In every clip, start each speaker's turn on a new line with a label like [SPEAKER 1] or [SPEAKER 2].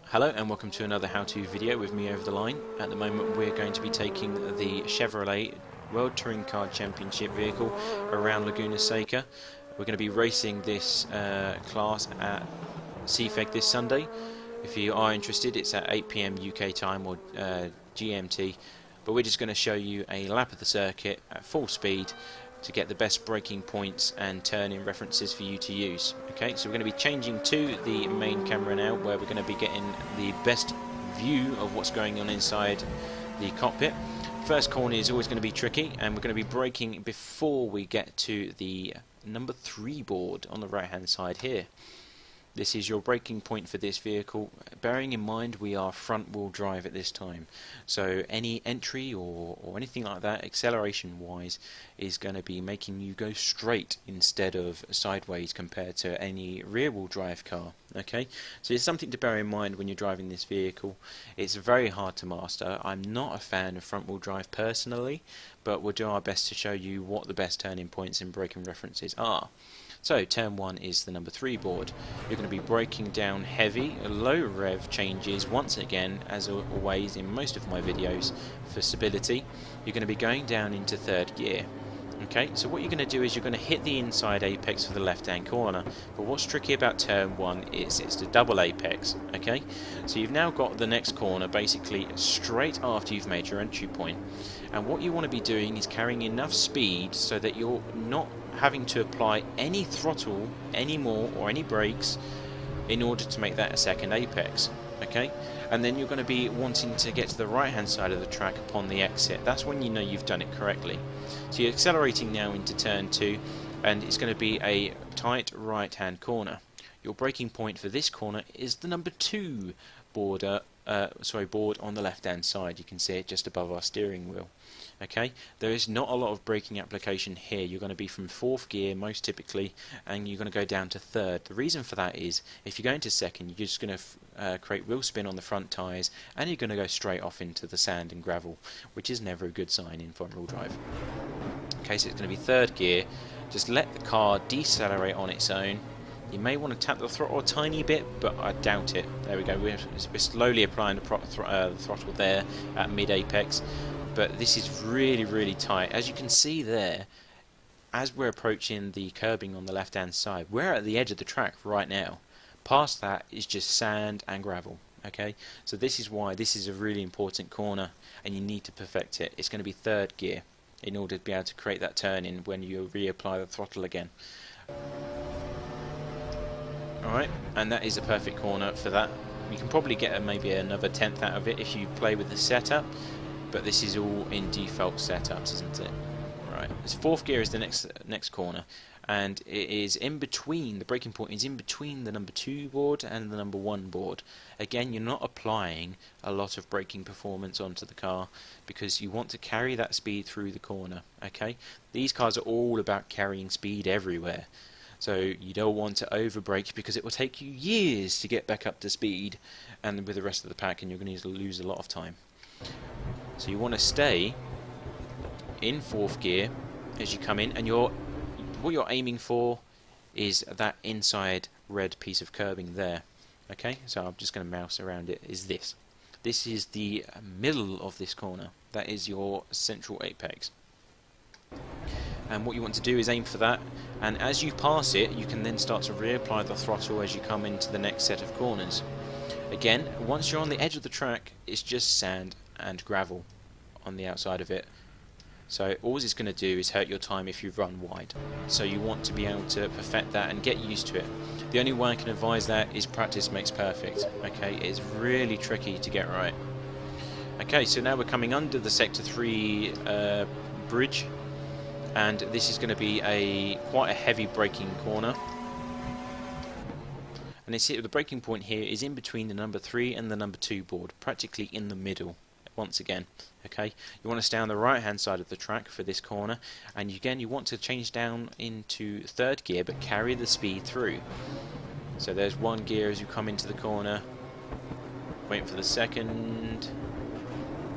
[SPEAKER 1] Hello and welcome to another how-to video with me over the line. At the moment we're going to be taking the Chevrolet World Touring Car Championship vehicle around Laguna Seca. We're going to be racing this class at CFEG this Sunday. If you are interested, it's at 8 PM UK time or GMT, but we're just going to show you a lap of the circuit at full speed to get the best braking points and turning references for you to use. Okay, so we're going to be changing to the main camera now, where we're going to be getting the best view of what's going on inside the cockpit. First corner is always going to be tricky, and we're going to be braking before we get to the number 3 board on the right hand side here. This is your braking point for this vehicle, bearing in mind we are front wheel drive at this time, so any entry or anything like that acceleration wise is going to be making you go straight instead of sideways compared to any rear wheel drive car. Okay, so it's something to bear in mind when you're driving this vehicle. It's very hard to master. I'm not a fan of front wheel drive personally, but we'll do our best to show you what the best turning points and braking references are. So turn 1 is the number 3 board. You're going to be braking down heavy, low rev changes once again, as always in most of my videos, for stability. You're going to be going down into 3rd gear. Okay, so what you're going to do is you're going to hit the inside apex for the left hand corner, but what's tricky about turn 1 is it's the double apex. Okay, so you've now got the next corner basically straight after you've made your entry point, and what you want to be doing is carrying enough speed so that you're not having to apply any throttle anymore or any brakes in order to make that a second apex. Okay, and then you're going to be wanting to get to the right hand side of the track upon the exit. That's when you know you've done it correctly. So you're accelerating now into turn 2, and it's going to be a tight right hand corner. Your braking point for this corner is the number 2 board on the left hand side. You can see it just above our steering wheel. Okay, there is not a lot of braking application here. You're going to be from 4th gear most typically, and you're going to go down to 3rd. The reason for that is if you go into 2nd, you're just going to create wheel spin on the front tyres, and you're going to go straight off into the sand and gravel, which is never a good sign in front wheel drive. Okay, so it's going to be 3rd gear. Just let the car decelerate on its own. You may want to tap the throttle a tiny bit, but I doubt it. There we go, we're slowly applying the throttle there at mid-apex, but this is really tight. As you can see there, as we're approaching the curbing on the left-hand side, we're at the edge of the track right now. Past that is just sand and gravel. Okay, so this is why this is a really important corner, and you need to perfect it. It's going to be 3rd gear in order to be able to create that turn in when you reapply the throttle again. Alright, and that is a perfect corner for that. You can probably get maybe another 10th out of it if you play with the setup, but this is all in default setups, isn't it? Right, so 4th gear is the next corner, and it is in between, the braking point is in between the number 2 board and the number 1 board. Again, you're not applying a lot of braking performance onto the car because you want to carry that speed through the corner. Okay, these cars are all about carrying speed everywhere. So you don't want to over brake because it will take you years to get back up to speed, and with the rest of the pack, and you're going to lose a lot of time. So you want to stay in 4th gear as you come in, and what you're aiming for is that inside red piece of curbing there. Okay, so I'm just going to mouse around it. This is the middle of this corner. That is your central apex. And what you want to do is aim for that, and as you pass it you can then start to reapply the throttle as you come into the next set of corners. Again, once you're on the edge of the track, it's just sand and gravel on the outside of it, so all it's going to do is hurt your time if you run wide. So you want to be able to perfect that and get used to it. The only way I can advise that is practice makes perfect. Okay, it's really tricky to get right. Okay, so now we're coming under the sector 3 bridge, and this is going to be quite a heavy braking corner. And the braking point here is in between the number 3 and the number 2 board, practically in the middle. Once again, okay, you want to stay on the right hand side of the track for this corner, and again you want to change down into 3rd gear but carry the speed through. So there's 1 gear as you come into the corner, wait for the 2nd,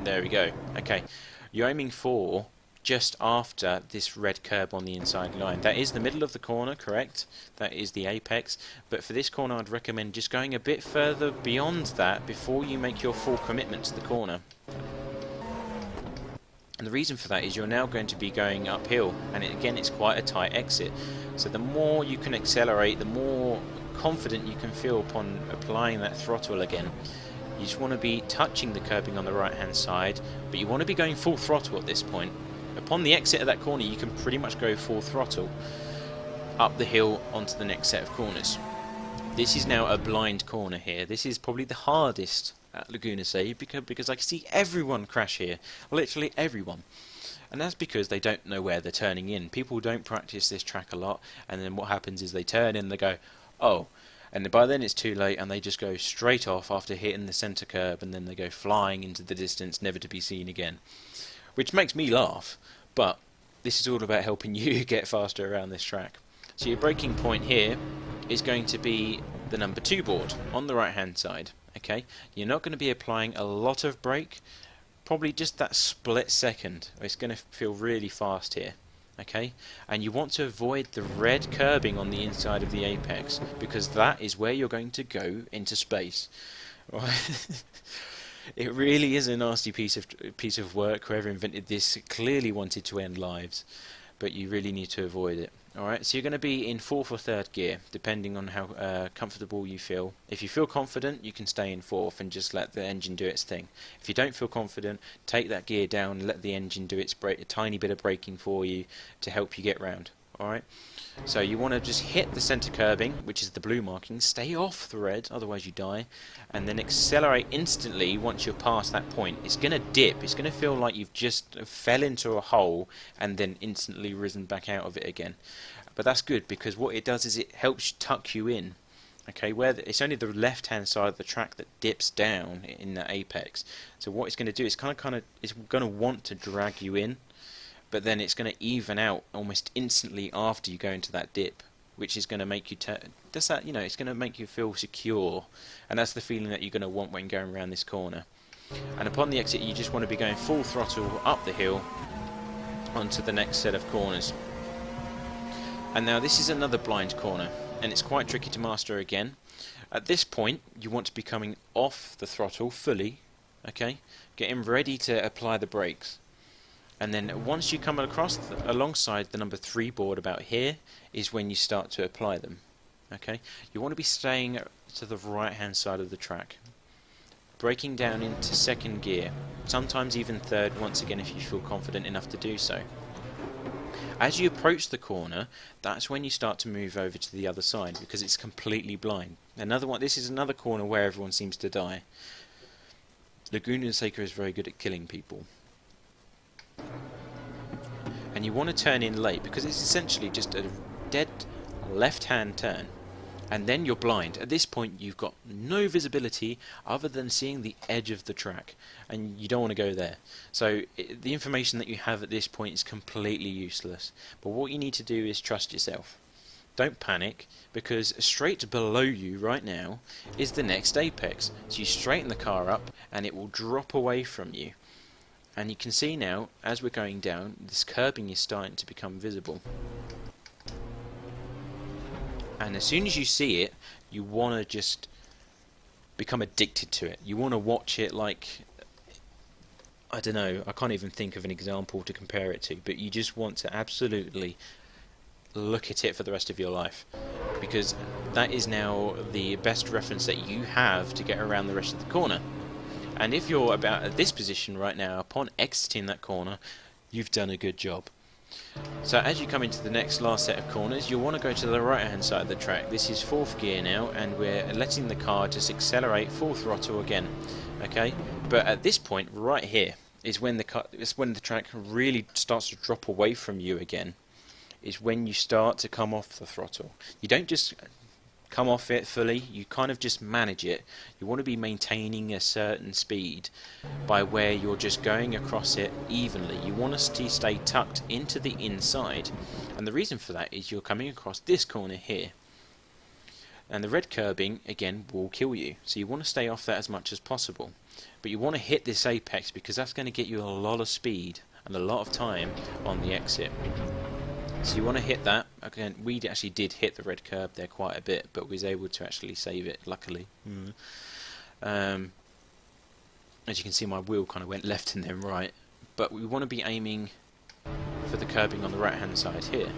[SPEAKER 1] there we go. Okay, you're aiming for just after this red curb on the inside line. That is the middle of the corner, correct? That is the apex, but for this corner I'd recommend just going a bit further beyond that before you make your full commitment to the corner. And the reason for that is you're now going to be going uphill, and again it's quite a tight exit, so the more you can accelerate, the more confident you can feel upon applying that throttle again. You just want to be touching the curbing on the right hand side, but you want to be going full throttle at this point. Upon the exit of that corner you can pretty much go full throttle up the hill onto the next set of corners. This is now a blind corner here. This is probably the hardest at Laguna Seca because I can see everyone crash here, literally everyone. And that's because they don't know where they're turning in. People don't practice this track a lot, and then what happens is they turn in and they go, oh, and by then it's too late and they just go straight off after hitting the centre curb, and then they go flying into the distance, never to be seen again. Which makes me laugh, but this is all about helping you get faster around this track. So your braking point here is going to be the number 2 board on the right hand side. Okay, you're not going to be applying a lot of brake, probably just that split second. It's going to feel really fast here. Okay, and you want to avoid the red curbing on the inside of the apex, because that is where you're going to go into space. Right? It really is a nasty piece of work. Whoever invented this clearly wanted to end lives, but you really need to avoid it. Alright, so you're going to be in 4th or 3rd gear, depending on how comfortable you feel. If you feel confident, you can stay in 4th and just let the engine do its thing. If you don't feel confident, take that gear down and let the engine do its a tiny bit of braking for you to help you get round. Alright, so you want to just hit the centre curbing, which is the blue marking, stay off the red, otherwise you die, and then accelerate instantly once you're past that point. It's going to dip, it's going to feel like you've just fell into a hole and then instantly risen back out of it again. But that's good, because what it does is it helps tuck you in. Okay, where it's only the left hand side of the track that dips down in the apex. So what it's going to do is it's going to want to drag you in, but then it's going to even out almost instantly after you go into that dip, which is going to make you it's going to make you feel secure, and that's the feeling that you're going to want when going around this corner. And upon the exit you just want to be going full throttle up the hill onto the next set of corners. And now this is another blind corner, and it's quite tricky to master again. At this point you want to be coming off the throttle fully, okay, getting ready to apply the brakes. And then once you come across alongside the number 3 board about here is when you start to apply them. Okay, you want to be staying to the right hand side of the track, braking down into 2nd gear, sometimes even 3rd once again if you feel confident enough to do so. As you approach the corner, that's when you start to move over to the other side, because it's completely blind. This is another corner where everyone seems to die. Laguna Seca is very good at killing people. And you want to turn in late, because it's essentially just a dead left-hand turn, and then you're blind. At this point you've got no visibility other than seeing the edge of the track, and you don't want to go there. So the information that you have at this point is completely useless, but what you need to do is trust yourself. Don't panic, because straight below you right now is the next apex. So you straighten the car up and it will drop away from you. And you can see now, as we're going down, this curbing is starting to become visible. And as soon as you see it, you want to just become addicted to it. You want to watch it like, I don't know, I can't even think of an example to compare it to, but you just want to absolutely look at it for the rest of your life, because that is now the best reference that you have to get around the rest of the corner. And if you're about at this position right now, upon exiting that corner, you've done a good job. So as you come into the last set of corners, you'll want to go to the right hand side of the track. This is 4th gear now, and we're letting the car just accelerate full throttle again. Okay, but at this point right here is when the track really starts to drop away from you again. Is when you start to come off the throttle. You don't just come off it fully, you kind of just manage it. You want to be maintaining a certain speed by where you're just going across it evenly. You want to stay tucked into the inside, and the reason for that is you're coming across this corner here, and the red curbing again will kill you, so you want to stay off that as much as possible. But you want to hit this apex, because that's going to get you a lot of speed and a lot of time on the exit. So you want to hit that. Again, we actually did hit the red curb there quite a bit, but we was able to actually save it, luckily. As you can see, my wheel kind of went left and then right, but we want to be aiming for the curbing on the right hand side here.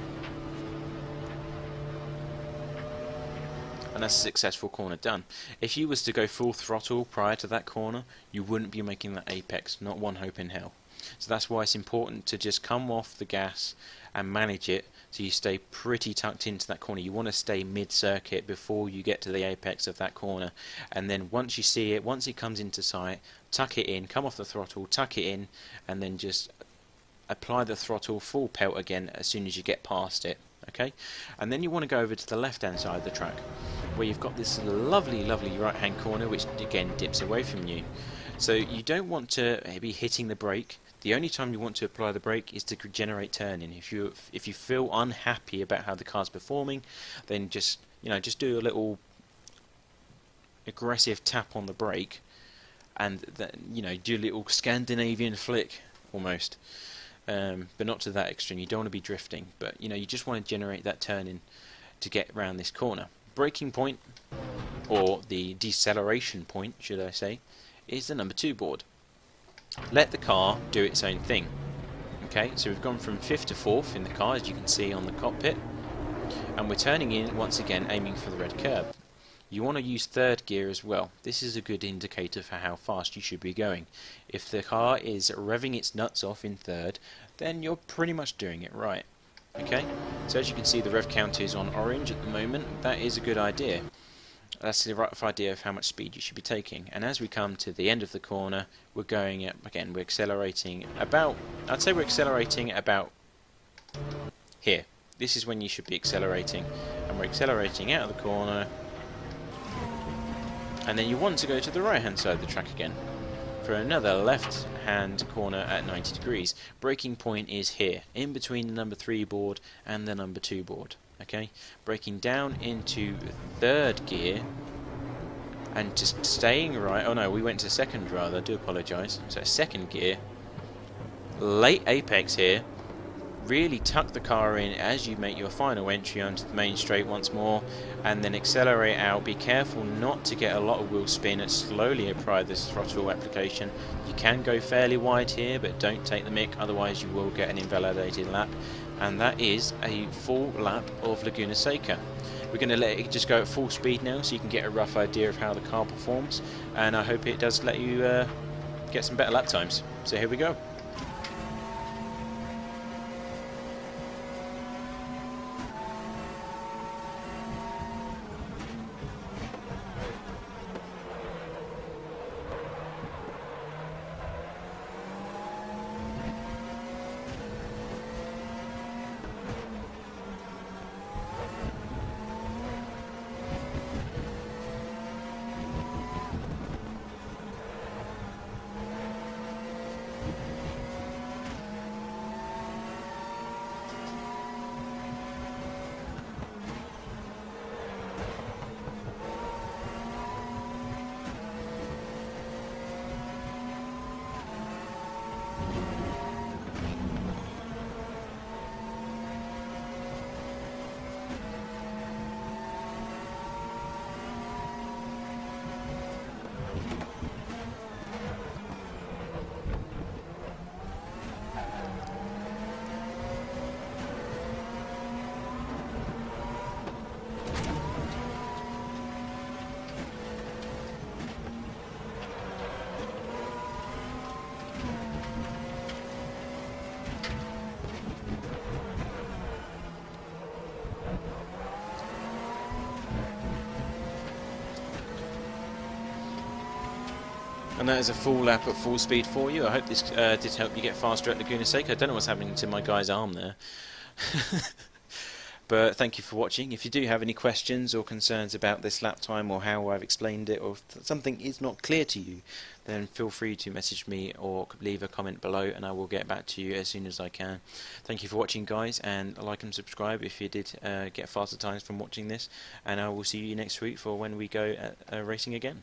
[SPEAKER 1] And that's a successful corner done. If you was to go full throttle prior to that corner, you wouldn't be making that apex, not one hope in hell. So that's why it's important to just come off the gas and manage it so you stay pretty tucked into that corner. You want to stay mid-circuit before you get to the apex of that corner, and then once you see it, once it comes into sight, tuck it in, come off the throttle, tuck it in, and then just apply the throttle full pelt again as soon as you get past it. Okay, and then you want to go over to the left hand side of the track where you've got this lovely right hand corner which again dips away from you. So you don't want to be hitting the brake. The only time you want to apply the brake is to generate turning. If you feel unhappy about how the car's performing, then just do a little aggressive tap on the brake, and then do a little Scandinavian flick almost. But not to that extreme. You don't want to be drifting, but you just want to generate that turning to get around this corner. Braking point, or the deceleration point should I say, is the number 2 board. Let the car do its own thing. Okay, so we've gone from 5th to 4th in the car, as you can see on the cockpit, and we're turning in once again aiming for the red curb. You want to use 3rd gear as well. This is a good indicator for how fast you should be going. If the car is revving its nuts off in 3rd, then you're pretty much doing it right. Okay, so as you can see, the rev counter is on orange at the moment. That is a good idea. That's the rough idea of how much speed you should be taking. And as we come to the end of the corner, we're going at, again, we're accelerating about, I'd say we're accelerating about here. This is when you should be accelerating, and we're accelerating out of the corner. And then you want to go to the right hand side of the track again for another left hand corner at 90 degrees. Braking point is here, in between the number 3 board and the number 2 board. Okay, braking down into 3rd gear and just staying right. Oh no, we went to 2nd rather, I do apologise. So 2nd gear, late apex here. Really tuck the car in as you make your final entry onto the main straight once more, and then accelerate out. Be careful not to get a lot of wheel spin and slowly apply this throttle application. You can go fairly wide here, but don't take the mick, otherwise you will get an invalidated lap. And that is a full lap of Laguna Seca. We're going to let it just go at full speed now so you can get a rough idea of how the car performs, and I hope it does let you get some better lap times. So here we go. And that is a full lap at full speed for you. I hope this did help you get faster at Laguna Seca. I don't know what's happening to my guy's arm there. But thank you for watching. If you do have any questions or concerns about this lap time or how I've explained it, or if something is not clear to you, then feel free to message me or leave a comment below and I will get back to you as soon as I can. Thank you for watching, guys, and like and subscribe if you did get faster times from watching this, and I will see you next week for when we go racing again.